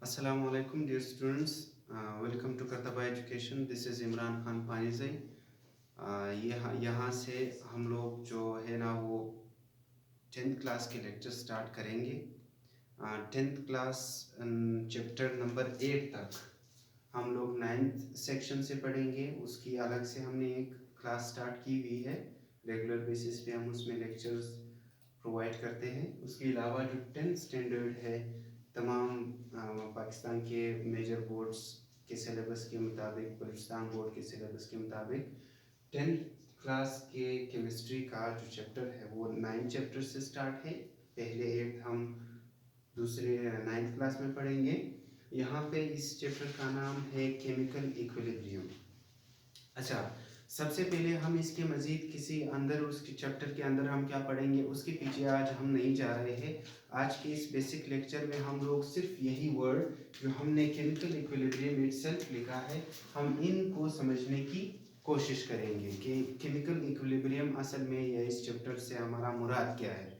Assalamu alaikum dear students. Welcome to Kartaba Education. This is Imran Khan पानीज़ई. यहाँ से हम लोग जो है ना वो 10th क्लास के लेक्चर स्टार्ट करेंगे. 10th क्लास चैप्टर नंबर 8 तक हम लोग 9th सेक्शन से पढ़ेंगे. उसकी अलग से हमने एक क्लास स्टार्ट की हुई है. रेगुलर बेसिस पे हम उसमें लेक्चर्स प्रोवाइड करते हैं. उसके अलावा जो 10th स्टैंडर्ड है तमाम पाकिस्तान के मेजर बोर्ड्स के सिलेबस के मुताबिक, बलूचिस्तान बोर्ड के सिलेबस के मुताबिक 10th क्लास के केमिस्ट्री का जो चैप्टर है वो 9 चैप्टर से स्टार्ट है. पहले 8 हम दूसरे 9th क्लास में पढ़ेंगे. यहाँ पे इस चैप्टर का नाम है केमिकल इक्विलिब्रियम. अच्छा, सबसे पहले हम इसके मज़ीद किसी अंदर उसके चैप्टर के अंदर हम क्या पढ़ेंगे उसके पीछे आज हम नहीं जा रहे हैं. आज के इस बेसिक लेक्चर में हम लोग सिर्फ यही वर्ड जो हमने केमिकल इक्विलिब्रियम इटसेल्फ लिखा है हम इनको समझने की कोशिश करेंगे कि केमिकल इक्विलिब्रियम असल में या इस चैप्टर से हमारा मुराद क्या है.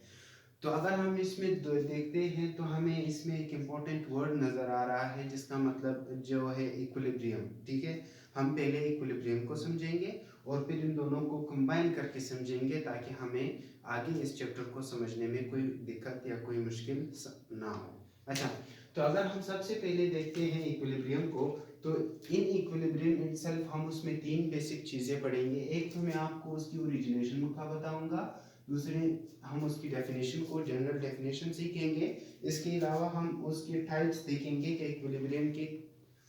तो अगर हम इसमें देखते हैं तो हमें इसमें एक इम्पोर्टेंट वर्ड नज़र आ रहा है जिसका मतलब जो है इक्विलिब्रियम. ठीक है, हम पहले इक्विलिब्रियम को समझेंगे और फिर इन दोनों को कंबाइन करके समझेंगे ताकि हमें आगे इस चैप्टर को समझने में कोई दिक्कत या कोई मुश्किल ना हो. अच्छा, तो अगर हम सबसे पहले देखते हैं इक्विलिब्रियम को तो इन इक्विलिब्रियम इटसेल्फ हम उसमें 3 बेसिक चीज़ें पढ़ेंगे. एक तो मैं आपको उसकी ओरिजिनेशन का बताऊंगा, दूसरे हम उसकी डेफिनेशन को जनरल डेफिनेशन सीखेंगे. इसके अलावा हम उसके टाइप्स देखेंगे कि इक्विलिब्रियम के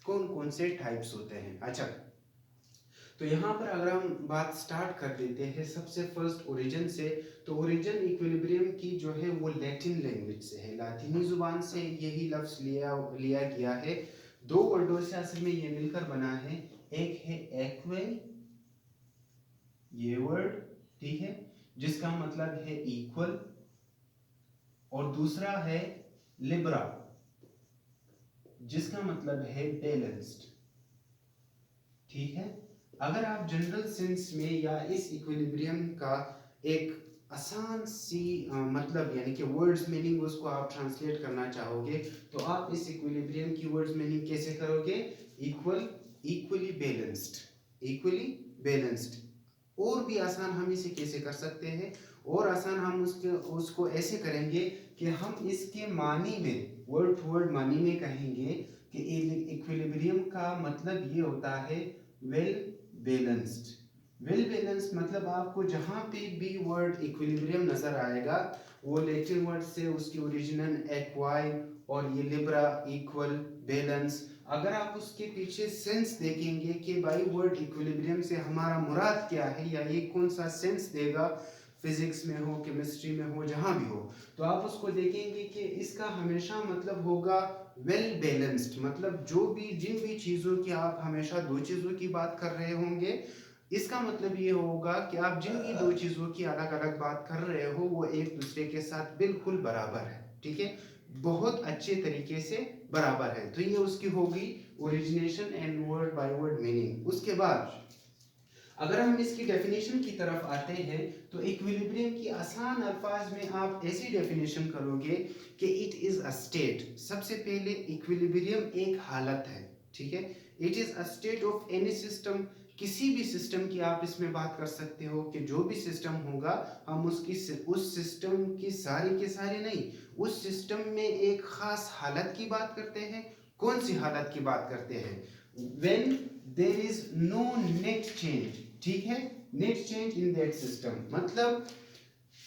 कौन कौन से टाइप्स होते हैं. अच्छा, तो यहाँ पर अगर हम बात स्टार्ट कर देते हैं सबसे फर्स्ट ओरिजिन से, तो ओरिजिन इक्विलिब्रियम की जो है वो लैटिन लैंग्वेज से है. लातीनी जुबान से यही लफ्ज़ लिया गया है. 2 वर्डों से असल में ये मिलकर बना है. एक है एक्वे, ये वर्ड, ठीक है, जिसका मतलब है इक्वल, और दूसरा है लिब्रा जिसका मतलब है बैलेंस्ड. ठीक है, अगर आप जनरल सेंस में या इस इक्विलिब्रियम का एक आसान सी मतलब यानी कि वर्ड्स मीनिंग उसको आप ट्रांसलेट करना चाहोगे तो आप इस इक्विलिब्रियम की वर्ड्स मीनिंग कैसे करोगे? Equal, equally balanced, equally balanced. और भी आसान हम इसे कैसे कर सकते हैं? और आसान हम उसको ऐसे करेंगे कि हम इसके मानी में वर्ड टू वर्ड मानी में कहेंगे कि इक्विलिब्रियम का मतलब ये होता है वेल बैलेंस्ड. वेल बैलेंस्ड मतलब आपको जहाँ पे भी वर्ड इक्विलिब्रियम नजर आएगा वो लैटिन वर्ड से उसकी ओरिजिनल एक्वाई और ये लिब्रा इक्वल बैलेंस, अगर आप उसके पीछे सेंस देखेंगे कि भाई वर्ड इक्विलिब्रियम से हमारा मुराद क्या है या ये कौन सा सेंस देगा, फिजिक्स में हो, केमिस्ट्री में हो, जहाँ भी हो, तो आप उसको देखेंगे कि इसका हमेशा मतलब होगा वेल बैलेंस्ड. मतलब जो भी जिन भी चीज़ों की आप हमेशा 2 चीज़ों की बात कर रहे होंगे, इसका मतलब ये होगा कि आप जिन भी 2 चीज़ों की अलग अलग बात कर रहे हो वो एक दूसरे के साथ बिल्कुल बराबर है. ठीक है, बहुत अच्छे तरीके से बराबर है. तो ये उसकी होगी origination and word by word meaning. उसके बाद अगर हम इसकी डेफिनेशन की तरफ आते हैं तो इक्विलिब्रियम की आसान अल्फाज में आप ऐसी डेफिनेशन करोगे कि इट इज़ अ स्टेट. सबसे पहले इक्विलिब्रियम एक हालत है. ठीक है, it is a state of any system. किसी भी सिस्टम की आप इसमें बात कर सकते हो कि जो भी सिस्टम होगा हम उस सिस्टम की सारी के सारी नहीं, उस सिस्टम में एक खास हालत की बात करते हैं. कौन सी हालत की बात करते हैं? when there is no net change. ठीक है, net change in that system मतलब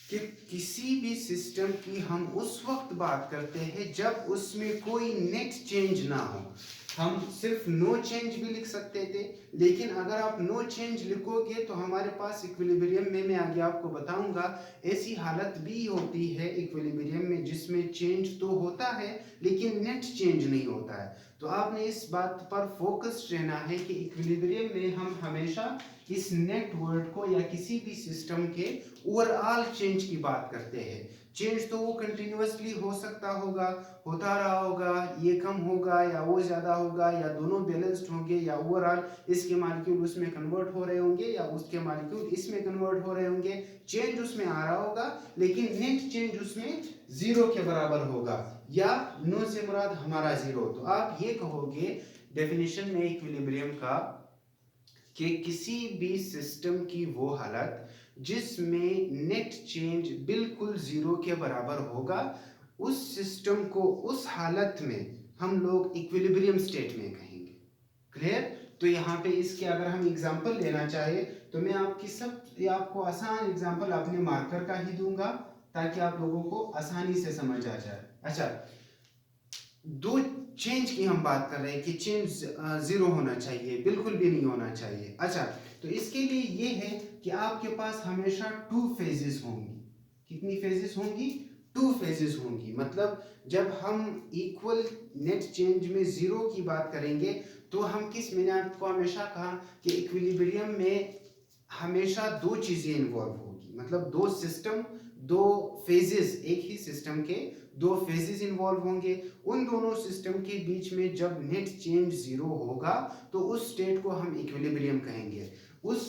कि किसी भी सिस्टम की हम उस वक्त बात करते हैं जब उसमें कोई नेट चेंज ना हो. हम सिर्फ नो चेंज भी लिख सकते थे, लेकिन अगर आप नो चेंज लिखोगे तो हमारे पास इक्विलिब्रियम में मैं आगे आपको बताऊंगा ऐसी हालत भी होती है इक्विलिब्रियम में जिसमें चेंज तो होता है लेकिन नेट चेंज नहीं होता है. तो आपने इस बात पर फोकस्ड रहना है कि इक्विलिब्रियम में हम हमेशा इस नेट वर्ड को या किसी भी सिस्टम के ओवरऑल चेंज की बात करते हैं. चेंज तो वो कंटिन्यूअसली हो सकता होगा, होता रहा होगा, ये कम होगा या वो ज़्यादा होगा या दोनों बैलेंस्ड होंगे या ओवरऑल इसके मालिक्यूल उसमें कन्वर्ट हो रहे होंगे या उसके मालिक्यूल इसमें कन्वर्ट हो रहे होंगे. चेंज उसमें आ रहा होगा लेकिन नेट चेंज उसमें 0 के बराबर होगा. या नो से मुराद हमारा जीरो। तो आप ये कहोगे डेफिनेशन में इक्विलिब्रियम का कि किसी भी सिस्टम की वो हालत जिसमें नेट चेंज बिल्कुल जीरो के बराबर होगा, उस सिस्टम को उस हालत में हम लोग इक्विलिब्रियम स्टेट में कहेंगे। क्लियर? तो यहाँ पे इसके अगर हम एग्जांपल लेना चाहे तो मैं आपको आसान एग्जांपल अपने मार्कर का ही दूंगा ताकि आप लोगों को आसानी से समझ आ जाए। अच्छा, दो चेंज की हम बात कर रहे हैं कि चेंज जीरो होना चाहिए, बिल्कुल भी नहीं होना चाहिए। अच्छा, तो इसके लिए ये है कि आपके पास हमेशा टू फेजेस होंगी। कितनी फेजेस होंगी? टू फेजेस होंगी। मतलब जब हम इक्वल नेट चेंज में जीरो की बात करेंगे तो हम मैंने आपको हमेशा कहा कि इक्विलिब्रियम में हमेशा दो चीजें इन्वॉल्व होगी। मतलब दो सिस्टम, दो फेजेस, एक ही सिस्टम के दो फेजेस इन्वॉल्व होंगे। उन दोनों सिस्टम के बीच में जब नेट चेंज जीरो होगा तो उस स्टेट को हम इक्विलिब्रियम कहेंगे। उस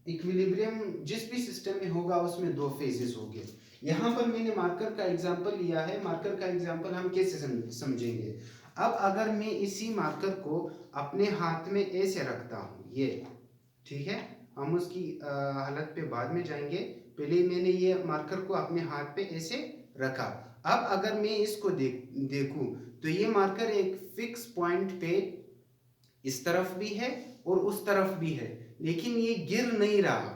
इक्विलिब्रियम जिस भी सिस्टम में होगा उसमें दो फेजेस होंगे। यहाँ पर मैंने मार्कर का एग्जांपल लिया है। मार्कर का एग्जांपल हम कैसे समझेंगे? अब अगर मैं इसी मार्कर को अपने हाथ में ऐसे रखता हूँ, ये ठीक है, हम उसकी हालत पे बाद में जाएंगे। पहले मैंने ये मार्कर को अपने हाथ पे ऐसे रखा। अब अगर मैं इसको देखूं तो ये मार्कर एक फिक्स पॉइंट पे इस तरफ भी है और उस तरफ भी है, लेकिन ये गिर नहीं रहा।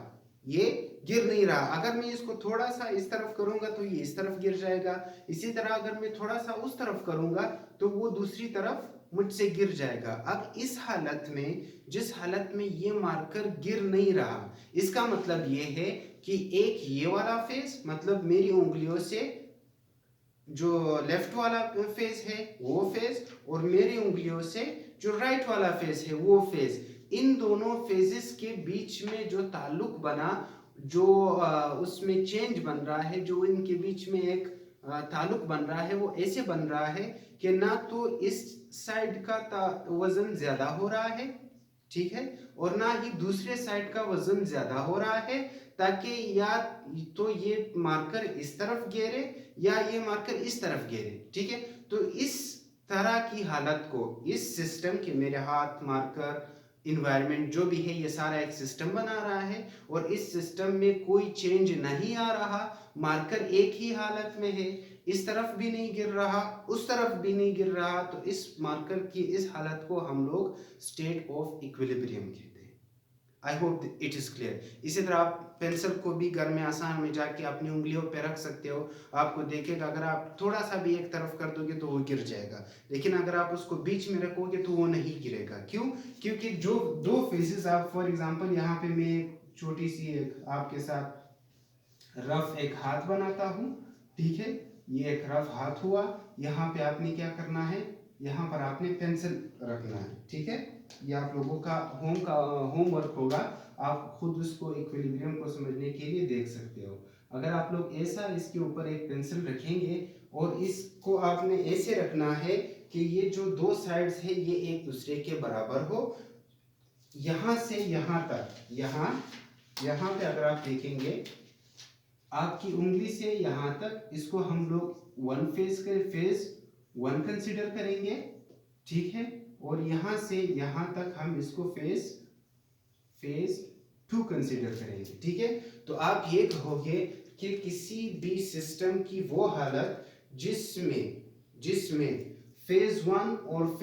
ये गिर नहीं रहा। अगर मैं इसको थोड़ा सा इस तरफ करूंगा तो ये इस तरफ गिर जाएगा। इसी तरह अगर मैं थोड़ा सा उस तरफ करूंगा तो वो दूसरी तरफ मुझसे गिर जाएगा। अब इस हालत में, जिस हालत में ये मार्कर गिर नहीं रहा, इसका मतलब ये है कि एक ये वाला फेस, मतलब मेरी उंगलियों से जो लेफ्ट वाला फेस है वो फेस, और मेरी उंगलियों से जो राइट वाला फेस है वो फेस, इन दोनों फेजेस के बीच में जो ताल्लुक बना, जो उसमें चेंज बन रहा है, जो इनके बीच में एक ताल्लुक बन रहा है, वो ऐसे बन रहा है कि ना तो इस साइड का वजन ज्यादा हो रहा है, ठीक है, और ना ही दूसरे साइड का वजन ज्यादा हो रहा है, ताकि या तो ये मार्कर इस तरफ गिरे या ये मार्कर इस तरफ गिरे। ठीक है, तो इस तरह की हालत को, इस सिस्टम के, मेरे हाथ, मार्कर, इन्वायरमेंट जो भी है, ये सारा एक सिस्टम बना रहा है और इस सिस्टम में कोई चेंज नहीं आ रहा। मार्कर एक ही हालत में है, इस तरफ भी नहीं गिर रहा, उस तरफ भी नहीं गिर रहा। तो इस मार्कर की इस हालत को हम लोग स्टेट ऑफ इक्विलिब्रियम कहते हैं। I hope it is clear. इसी तरह आप पेंसिल को भी घर में आसान में जाके अपनी उंगलियों पे रख सकते हो। आपको देखेगा अगर आप थोड़ा सा भी एक तरफ कर दोगे तो वो गिर जाएगा, लेकिन अगर आप उसको बीच में रखोगे तो वो नहीं गिरेगा। क्यों? क्योंकि जो दो फेजेस, आप फॉर एग्जांपल यहाँ पे मैं एक छोटी सी एक आपके साथ रफ एक हाथ बनाता हूँ, ठीक है, ये एक रफ हाथ हुआ। यहाँ पे आपने क्या करना है, यहाँ पर आपने पेंसिल रखना है, ठीक है। ये आप लोगों का होमवर्क होगा, आप खुद उसको इक्विलिब्रियम को समझने के लिए देख सकते हो। अगर आप लोग ऐसा इसके ऊपर एक पेंसिल रखेंगे और इसको आपने ऐसे रखना है कि ये जो दो साइड्स है ये एक दूसरे के बराबर हो, यहाँ से यहाँ तक, यहाँ पे अगर आप देखेंगे आपकी उंगली से यहाँ तक, इसको हम लोग वन फेज वन कंसीडर करेंगे, ठीक है, और यहाँ से यहाँ तक हम इसको फेज टू कंसीडर करेंगे, ठीक है। तो आप ये कहोगे कि किसी भी सिस्टम की वो हालत जिसमें फेज वन और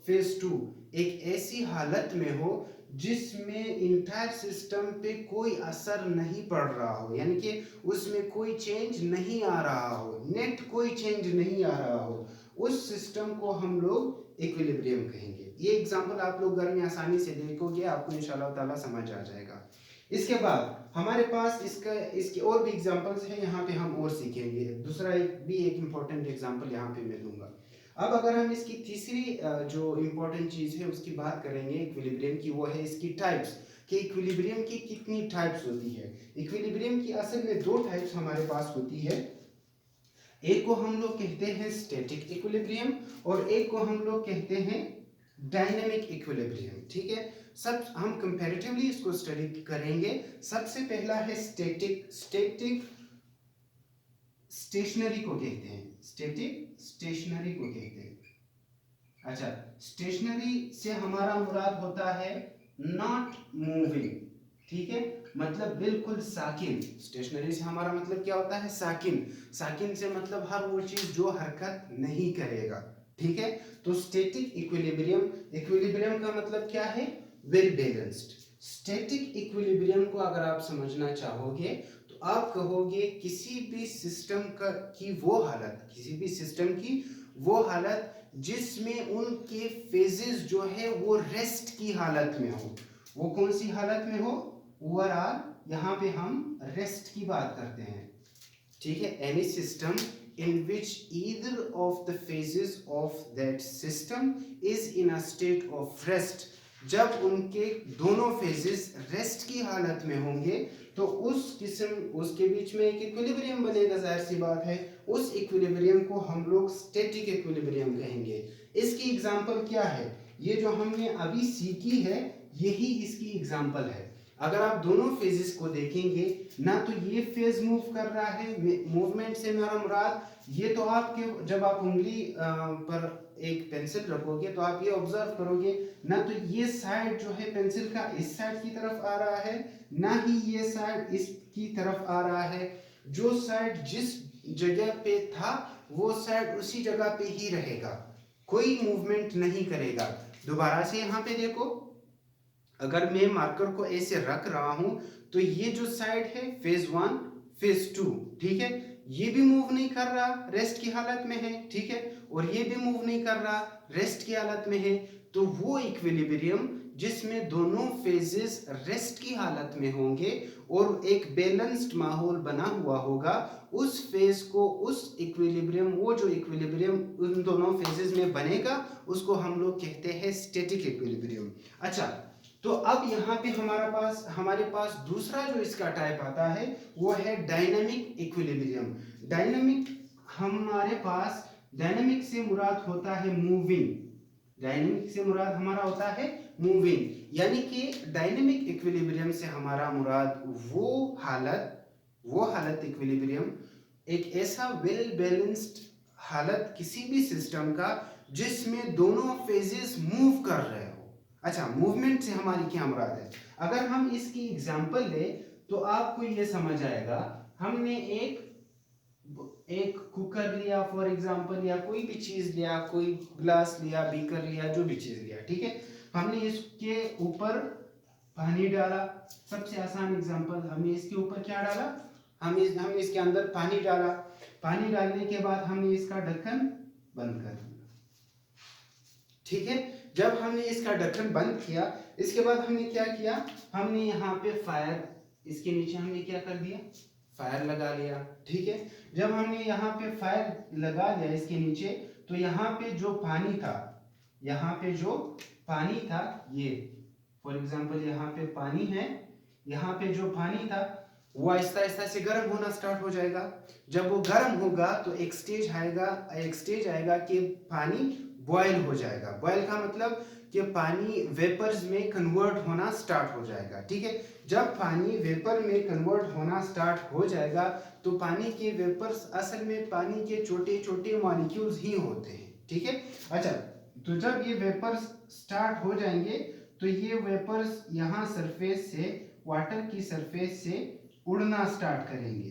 फेज टू एक ऐसी हालत में हो जिसमें इंटायर सिस्टम पे कोई असर नहीं पड़ रहा हो, यानी कि उसमें कोई चेंज नहीं आ रहा हो, नेट कोई चेंज नहीं आ रहा हो, उस सिस्टम को हम लोग इक्विलिब्रियम कहेंगे। ये एग्जांपल आप लोग घर में आसानी से देखोगे, आपको इंशाल्लाह ताला समझ आ जाएगा। इसके बाद हमारे पास इसके और भी एग्जांपल्स हैं, यहाँ पे हम और सीखेंगे। दूसरा एक इम्पोर्टेंट एग्जांपल यहाँ पे मैं दूंगा। अब अगर हम इसकी तीसरी जो इम्पोर्टेंट चीज है उसकी बात करेंगे इक्विलिब्रियम की, वो है इसकी टाइप्स, कि इक्विलिब्रियम की कितनी टाइप्स होती है। इक्विलिब्रियम की असल में दो टाइप्स हमारे पास होती है। एक को हम लोग कहते हैं स्टैटिक इक्विलिब्रियम और एक को हम लोग कहते हैं डायनेमिक इक्विलिब्रियम, ठीक है। सब हम कंपैरेटिवली इसको स्टडी करेंगे। सबसे पहला है स्टैटिक स्टेशनरी को कहते हैं, स्टैटिक स्टेशनरी को कहते हैं। अच्छा, स्टेशनरी से हमारा मुराद होता है नॉट मूविंग, ठीक है, मतलब बिल्कुल साकिन। स्टेशनरी से हमारा मतलब क्या होता है? साकिन। साकिन से मतलब हर वो चीज जो हरकत नहीं करेगा, ठीक है। तो स्टैटिक इक्विलिब्रियम, इक्विलिब्रियम का मतलब क्या है? Well balanced. स्टैटिक इक्विलिब्रियम को अगर आप समझना चाहोगे तो आप कहोगे किसी भी सिस्टम का की वो हालत, किसी भी सिस्टम की वो हालत जिसमें उनके फेजेस जो है वो रेस्ट की हालत में हो। वो कौन सी हालत में हो? ओवरऑल यहाँ पे हम रेस्ट की बात करते हैं, ठीक है। Any system in which either of the phases of that system is in a state of rest, जब उनके दोनों फेजेस रेस्ट की हालत में होंगे तो उस किस्म, उसके बीच में एक इक्विलिब्रियम बनेगा, जाहिर सी बात है। उस इक्विलिब्रियम को हम लोग स्टैटिक इक्विलिब्रियम कहेंगे। इसकी एग्जांपल क्या है? ये जो हमने अभी सीखी है यही इसकी एग्जांपल है। अगर आप दोनों फेजेस को देखेंगे ना, तो ये फेज मूव कर रहा है, मूवमेंट से मेरा मुराद ये तो आपके, जब आप उंगली पर एक पेंसिल रखोगे तो आप ये ऑब्जर्व करोगे ना, तो ये साइड जो है पेंसिल का इस साइड की तरफ आ रहा है, ना ही ये साइड इसकी तरफ आ रहा है। जो साइड जिस जगह पे था वो साइड उसी जगह पे ही रहेगा, कोई मूवमेंट नहीं करेगा। दोबारा से यहाँ पे देखो, अगर मैं मार्कर को ऐसे रख रहा हूं तो ये जो साइड है फेज 1 फेज 2, ठीक है, ये भी मूव नहीं कर रहा, रेस्ट की हालत में है, ठीक है, और ये भी मूव नहीं कर रहा, रेस्ट की हालत में है। तो वो इक्विलिब्रियम जिसमें दोनों फेजेस रेस्ट की हालत में होंगे और एक बैलेंस्ड माहौल बना हुआ होगा, उस फेज को, उस इक्विलिब्रियम, वो जो इक्विलिब्रियम उन दोनों फेजेस में बनेगा उसको हम लोग कहते हैं स्टैटिक इक्विलिब्रियम। अच्छा, तो अब यहाँ पे हमारे पास दूसरा जो इसका टाइप आता है वो है डायनामिक इक्विलिब्रियम। डायनामिक, हमारे पास डायनामिक से मुराद होता है मूविंग, डायनामिक से मुराद हमारा होता है मूविंग, यानी कि डायनामिक इक्विलिब्रियम से हमारा मुराद वो हालत इक्विलिब्रियम, एक ऐसा वेल बैलेंस्ड हालत किसी भी सिस्टम का जिसमें दोनों फेजेस मूव कर रहे हो। अच्छा, मूवमेंट से हमारी क्या मुराद है? अगर हम इसकी एग्जांपल ले तो आपको ये समझ आएगा। हमने एक कुकर लिया फॉर एग्जांपल, या कोई भी चीज लिया, कोई ग्लास लिया, बीकर लिया, जो भी चीज लिया, ठीक है, हमने इसके ऊपर पानी डाला। सबसे आसान एग्जांपल, हमने इसके ऊपर क्या डाला? हमने इसके अंदर पानी डाला। पानी डालने के बाद हमने इसका ढक्कन बंद कर दिया, ठीक है। जब हमने इसका ढक्कन बंद किया, इसके बाद हमने क्या किया? हमने यहाँ पे फायर, इसके नीचे हमने क्या कर दिया? फायर लगा लिया, ठीक है। जब हमने यहाँ पे फायर लगा लिया इसके नीचे, तो यहाँ पे जो पानी था, यहाँ पे जो पानी था, ये फॉर एग्जांपल यहाँ पे पानी है, यहाँ पे जो पानी था वो आहिस्ता आहिस्ता से गर्म होना स्टार्ट हो जाएगा। जब वो गर्म होगा तो एक स्टेज आएगा कि पानी बॉयल हो जाएगा। बॉयल का मतलब कि पानी वेपर्स में कन्वर्ट होना स्टार्ट हो जाएगा, ठीक है। जब पानी वेपर में कन्वर्ट होना स्टार्ट हो जाएगा तो पानी के वेपर्स असल में पानी के छोटे छोटे मॉलिक्यूल्स ही होते हैं, ठीक है। अच्छा, तो जब ये वेपर्स स्टार्ट हो जाएंगे तो ये वेपर्स यहाँ सरफेस से, वाटर की सरफेस से उड़ना स्टार्ट करेंगे।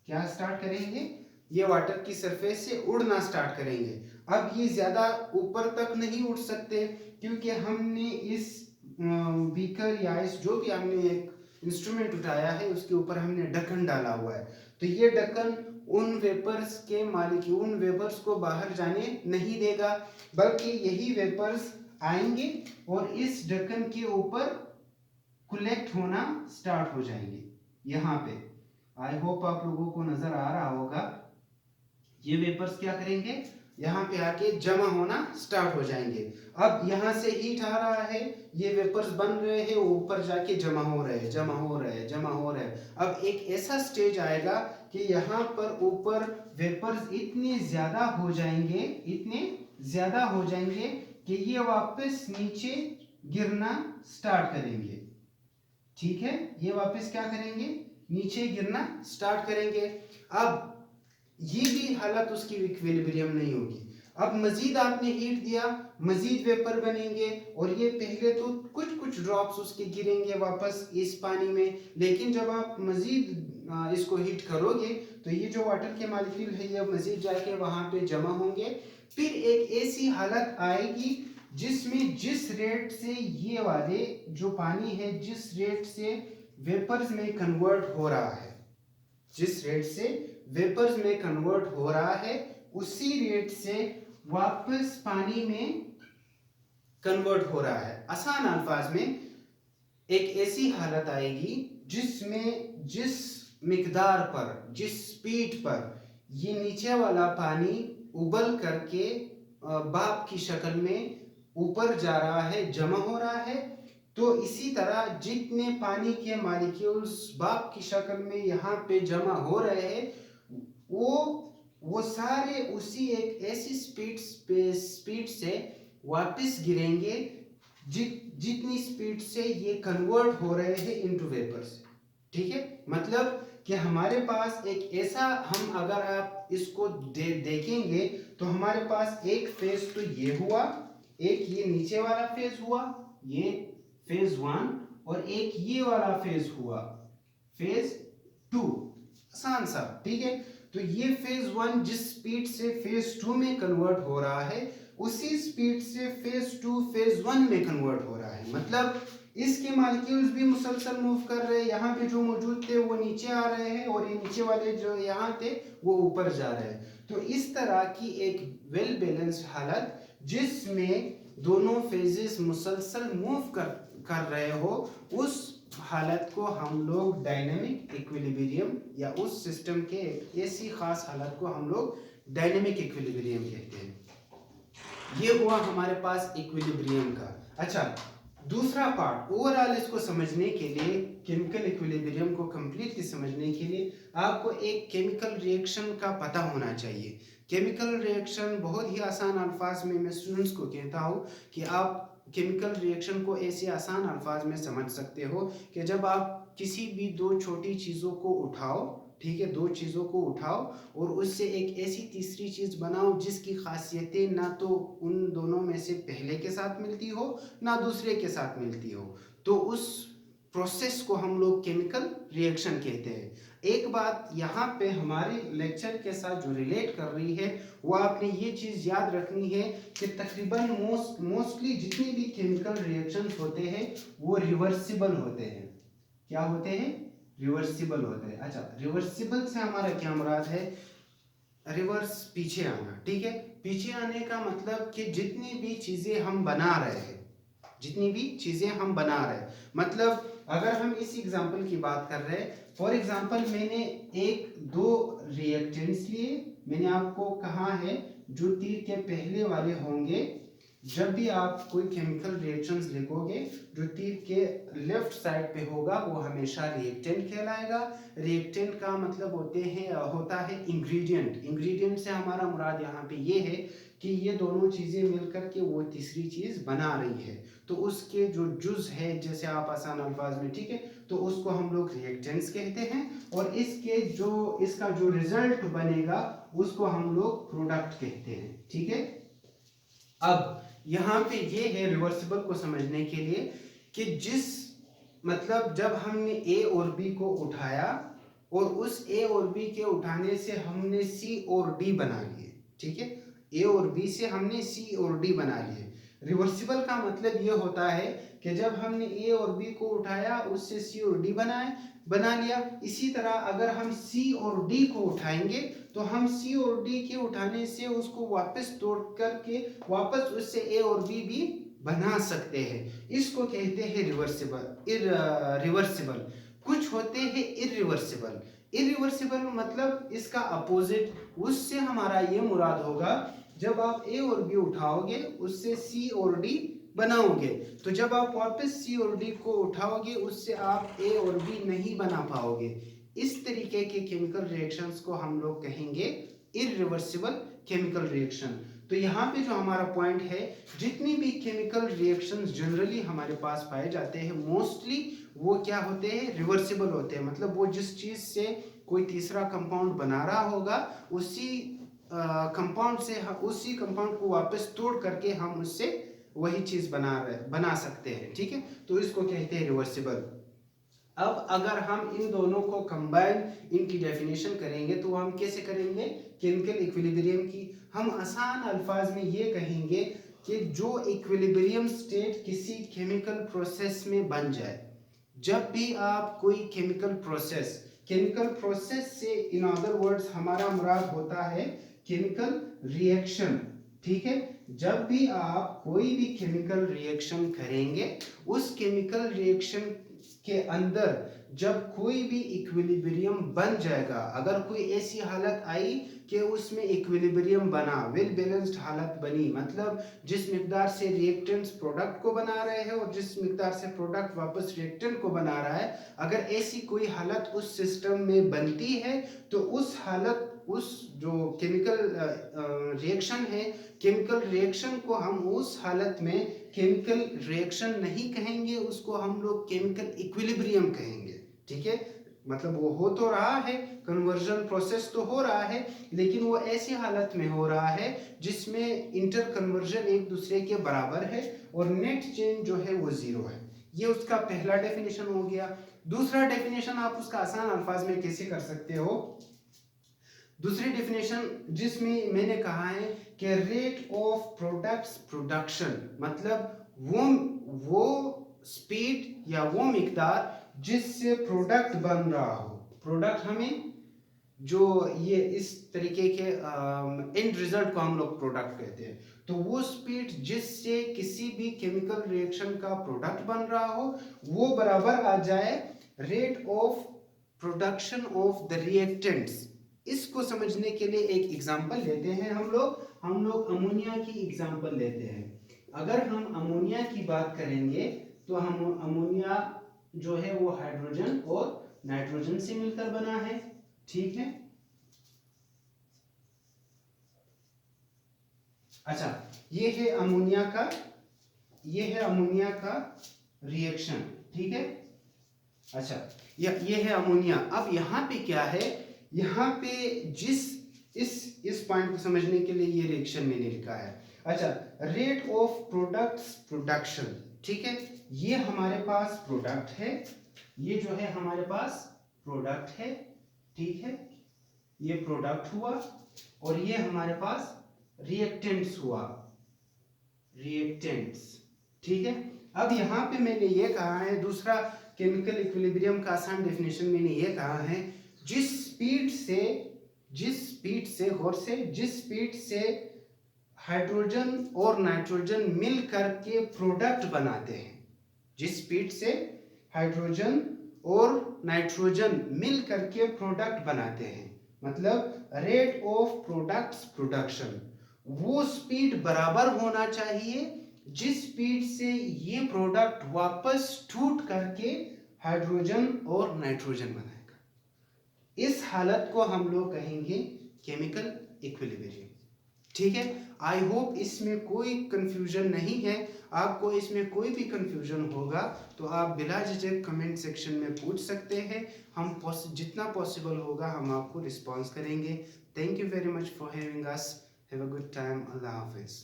क्या स्टार्ट करेंगे? ये वाटर की सरफेस से उड़ना स्टार्ट करेंगे। अब ये ज्यादा ऊपर तक नहीं उड़ सकते क्योंकि हमने इस बीकर या इस जो भी हमने एक इंस्ट्रूमेंट उठाया है उसके ऊपर हमने ढक्कन डाला हुआ है। तो ये ढक्कन उन वेपर्स के मालिक्यूल, उन वेपर्स को बाहर जाने नहीं देगा, बल्कि यही वेपर्स आएंगे और इस ढक्कन के ऊपर कलेक्ट होना स्टार्ट हो जाएंगे। यहाँ पे आई होप आप लोगों को नजर आ रहा होगा, ये वेपर्स क्या करेंगे? यहाँ पे आके जमा होना स्टार्ट हो जाएंगे। अब यहाँ से हीट आ रहा है, ये वेपर्स बन रहे हैं, ऊपर जाके जमा हो रहे हैं। अब एक ऐसा स्टेज आएगा कि यहाँ पर ऊपर वेपर्स इतने ज्यादा हो जाएंगे कि ये वापस नीचे गिरना स्टार्ट करेंगे, ठीक है। ये वापस क्या करेंगे? नीचे गिरना स्टार्ट करेंगे। अब ये भी हालत उसकी इक्विलिब्रियम नहीं होगी। अब मजीद आपने हीट दिया, मजीद वेपर बनेंगे और ये पहले तो कुछ कुछ ड्रॉप्स उसके गिरेंगे वापस इस पानी में, लेकिन जब आप मजीद इसको हीट करोगे तो ये जो वाटर के मॉलिक्यूल है ये मजीद जाके वहां पे जमा होंगे। फिर एक ऐसी हालत आएगी जिसमें जिस रेट से ये वाले जो पानी है जिस रेट से वेपर्स में कन्वर्ट हो रहा है, जिस रेट से वेपर्स में कन्वर्ट हो रहा है उसी रेट से वापस पानी में कन्वर्ट हो रहा है। आसान अल्फाज में एक ऐसी हालत आएगी जिसमें जिस मिकदार पर, जिस स्पीड पर ये नीचे वाला पानी उबल करके भाप की शक्ल में ऊपर जा रहा है, जमा हो रहा है, तो इसी तरह जितने पानी के मॉलिक्यूल्स भाप की शक्ल में यहाँ पे जमा हो रहे हैं वो सारे उसी एक ऐसी स्पीड से वापस गिरेंगे जितनी स्पीड से ये कन्वर्ट हो रहे हैं इनटू वेपर्स। ठीक है, मतलब कि हमारे पास एक ऐसा, हम अगर आप इसको देखेंगे तो हमारे पास एक फेज तो ये हुआ, एक ये नीचे वाला फेज हुआ, ये फेज 1, और एक ये वाला फेज हुआ फेज 2। आसान सा, ठीक है। तो ये फेज 1 जिस स्पीड से फेज 2 में कन्वर्ट हो रहा है उसी स्पीड से फेज 2 फेज 1 में कन्वर्ट हो रहा है। मतलब इसके मॉलिक्यूल्स भी मुसलसल मूव कर रहे हैं, यहाँ पे जो मौजूद थे वो नीचे आ रहे हैं और ये नीचे वाले जो यहाँ थे वो ऊपर जा रहे हैं। तो इस तरह की एक वेल बैलेंस्ड हालत जिसमें दोनों फेजेस मुसलसल मूव कर रहे हो, उस हालत को हम लोग डायनेमिक इक्विलिब्रियम, या उस सिस्टम के ऐसी खास हालत को हम लोग डायनेमिक इक्विलिब्रियम कहते हैं। ये हुआ हमारे पास इक्विलिब्रियम का। अच्छा, दूसरा पार्ट ओवरऑल इसको समझने के लिए, केमिकल इक्विलिब्रियम को कंप्लीटली समझने के लिए आपको एक केमिकल रिएक्शन का पता होना चाहिए। केमिकल रिएक्शन बहुत ही आसान अल्फाज में मैं स्टूडेंट्स को कहता हूँ कि आप केमिकल रिएक्शन को ऐसे आसान अल्फाज में समझ सकते हो कि जब आप किसी भी दो छोटी चीज़ों को उठाओ, ठीक है, दो चीज़ों को उठाओ और उससे एक ऐसी तीसरी चीज़ बनाओ जिसकी खासियतें ना तो उन दोनों में से पहले के साथ मिलती हो ना दूसरे के साथ मिलती हो, तो उस प्रोसेस को हम लोग केमिकल रिएक्शन कहते हैं। एक बात यहाँ पे हमारे लेक्चर के साथ जो रिलेट कर रही है वो आपने ये चीज़ याद रखनी है कि तकरीबन मोस्टली जितनी भी केमिकल रिएक्शंस होते हैं वो रिवर्सिबल होते हैं। क्या होते हैं? रिवर्सिबल होते हैं। अच्छा, रिवर्सिबल से हमारा क्या मुराद है? रिवर्स, पीछे आना, ठीक है। पीछे आने का मतलब कि जितनी भी चीज़ें हम बना रहे हैं, जितनी भी चीज़ें हम बना रहे हैं, मतलब अगर हम इस एग्जांपल की बात कर रहे हैं, फॉर एग्जांपल मैंने एक दो रिएक्टेंट्स लिए, मैंने आपको कहा है जो तीर के पहले वाले होंगे, जब भी आप कोई केमिकल रिएक्शंस लिखोगे जो तीर के लेफ्ट साइड पे होगा वो हमेशा रिएक्टेंट कहलाएगा। रिएक्टेंट का मतलब होता है इंग्रेडिएंट। इंग्रेडिएंट से हमारा मुराद यहाँ पे ये है कि ये दोनों चीज़ें मिलकर के वो तीसरी चीज़ बना रही है, तो उसके जो जुज है, जैसे आप आसान अल्फाज में, ठीक है, तो उसको हम लोग रिएक्टेंट्स कहते हैं, और इसका जो रिजल्ट बनेगा उसको हम लोग प्रोडक्ट कहते हैं, ठीक है। अब यहाँ पे ये है रिवर्सिबल को समझने के लिए कि मतलब जब हमने ए और बी को उठाया और उस ए और बी के उठाने से हमने सी और डी बना लिए, ठीक है, ए और बी से हमने सी और डी बना लिए। रिवर्सिबल का मतलब ये होता है कि जब हमने ए और बी को उठाया उससे सी और डी बना लिया। इसी तरह अगर हम सी और डी को उठाएंगे तो हम सी और डी के उठाने से उसको वापस तोड़ करके वापस उससे ए और बी भी बना सकते हैं। इसको कहते हैं रिवर्सिबल। कुछ होते हैं इरिवर्सिबल। इरिवर्सिबल मतलब इसका अपोजिट, उससे हमारा ये मुराद होगा जब आप ए और बी उठाओगे उससे सी और डी बनाओगे, तो जब आप वापस सी और डी को उठाओगे उससे आप ए और बी नहीं बना पाओगे। इस तरीके के केमिकल रिएक्शंस को हम लोग कहेंगे इरिवर्सिबल केमिकल रिएक्शन। तो यहाँ पे जो हमारा पॉइंट है, जितनी भी केमिकल रिएक्शंस जनरली हमारे पास पाए जाते हैं मोस्टली वो क्या होते हैं? रिवर्सिबल होते हैं। मतलब वो जिस चीज़ से कोई तीसरा कंपाउंड बना रहा होगा, उसी कंपाउंड से उसी कंपाउंड को वापस तोड़ करके हम उससे वही चीज बना सकते हैं, ठीक है। तो इसको कहते हैं रिवर्सिबल। अब अगर हम इन दोनों को कंबाइन इनकी डेफिनेशन करेंगे तो हम कैसे करेंगे, केमिकल इक्विलिब्रियम की हम आसान अल्फाज में ये कहेंगे कि जो इक्विलिब्रियम स्टेट किसी केमिकल प्रोसेस में बन जाए, जब भी आप कोई केमिकल प्रोसेस से इन अदर वर्ड्स हमारा मुराद होता है केमिकल रिएक्शन, ठीक है। जब भी आप कोई भी केमिकल रिएक्शन करेंगे, उस केमिकल रिएक्शन के अंदर जब कोई भी इक्विलिब्रियम बन जाएगा, अगर कोई ऐसी हालत आई कि उसमें इक्विलिब्रियम बना, वेल बैलेंस्ड हालत बनी, मतलब जिस मिकदार से रिएक्टेंट्स प्रोडक्ट को बना रहे हैं और जिस मिकदार से प्रोडक्ट वापस रिएक्टेंट को बना रहा है, अगर ऐसी कोई हालत उस सिस्टम में बनती है तो उस हालत, उस जो केमिकल रिएक्शन है, केमिकल रिएक्शन को हम उस हालत में केमिकल रिएक्शन नहीं कहेंगे, उसको हम लोग केमिकल इक्विलिब्रियम कहेंगे, ठीक है। मतलब वो हो तो रहा है, कन्वर्जन प्रोसेस तो हो रहा है, लेकिन वो ऐसी हालत में हो रहा है जिसमें इंटर कन्वर्जन एक दूसरे के बराबर है और नेट चेंज जो है वो जीरो है। ये उसका पहला डेफिनेशन हो गया। दूसरा डेफिनेशन आप उसका आसान अल्फाज में कैसे कर सकते हो, दूसरी डेफिनेशन जिसमें मैंने कहा है कि रेट ऑफ प्रोडक्ट्स प्रोडक्शन, मतलब वो स्पीड या वो मिकदार जिससे प्रोडक्ट बन रहा हो, प्रोडक्ट हमें जो ये इस तरीके के एंड रिजल्ट को हम लोग प्रोडक्ट कहते हैं, तो वो स्पीड जिससे किसी भी केमिकल रिएक्शन का प्रोडक्ट बन रहा हो वो बराबर आ जाए rate of production of the reactants. इसको समझने के लिए एक एग्जांपल लेते हैं हम लोग अमोनिया की एग्जांपल लेते हैं। अगर हम अमोनिया की बात करेंगे तो हम अमोनिया जो है वो हाइड्रोजन और नाइट्रोजन से मिलकर बना है, ठीक है। अच्छा, ये है अमोनिया का रिएक्शन, ठीक है। अच्छा, ये है अमोनिया। अब यहाँ पे क्या है, यहाँ पे इस पॉइंट को समझने के लिए ये रिएक्शन मैंने लिखा है। अच्छा, रेट ऑफ प्रोडक्ट्स प्रोडक्शन, ठीक है। ये हमारे पास प्रोडक्ट है, ये जो है हमारे पास प्रोडक्ट है, ठीक है। ये प्रोडक्ट हुआ और ये हमारे पास रिएक्टेंट्स हुआ, रिएक्टेंट्स, ठीक है। अब यहाँ पे मैंने ये कहा है, दूसरा केमिकल इक्विलिब्रियम का आसान डेफिनेशन मैंने ये कहा है, जिस स्पीड से हाइड्रोजन और नाइट्रोजन मिल करके प्रोडक्ट बनाते हैं, जिस स्पीड से हाइड्रोजन और नाइट्रोजन मिल करके प्रोडक्ट बनाते हैं, मतलब रेट ऑफ प्रोडक्ट्स प्रोडक्शन, वो स्पीड बराबर होना चाहिए जिस स्पीड से ये प्रोडक्ट वापस टूट करके हाइड्रोजन और नाइट्रोजन बनाएगा। इस हालत को हम लोग कहेंगे केमिकल इक्विलिब्रियम, ठीक है। आई होप इसमें कोई कंफ्यूजन नहीं है। आपको इसमें कोई भी कंफ्यूजन होगा तो आप बिला झिझक कमेंट सेक्शन में पूछ सकते हैं, हम जितना पॉसिबल होगा हम आपको रिस्पॉन्स करेंगे। Thank you very much for having us, have a good time, Allah Hafiz.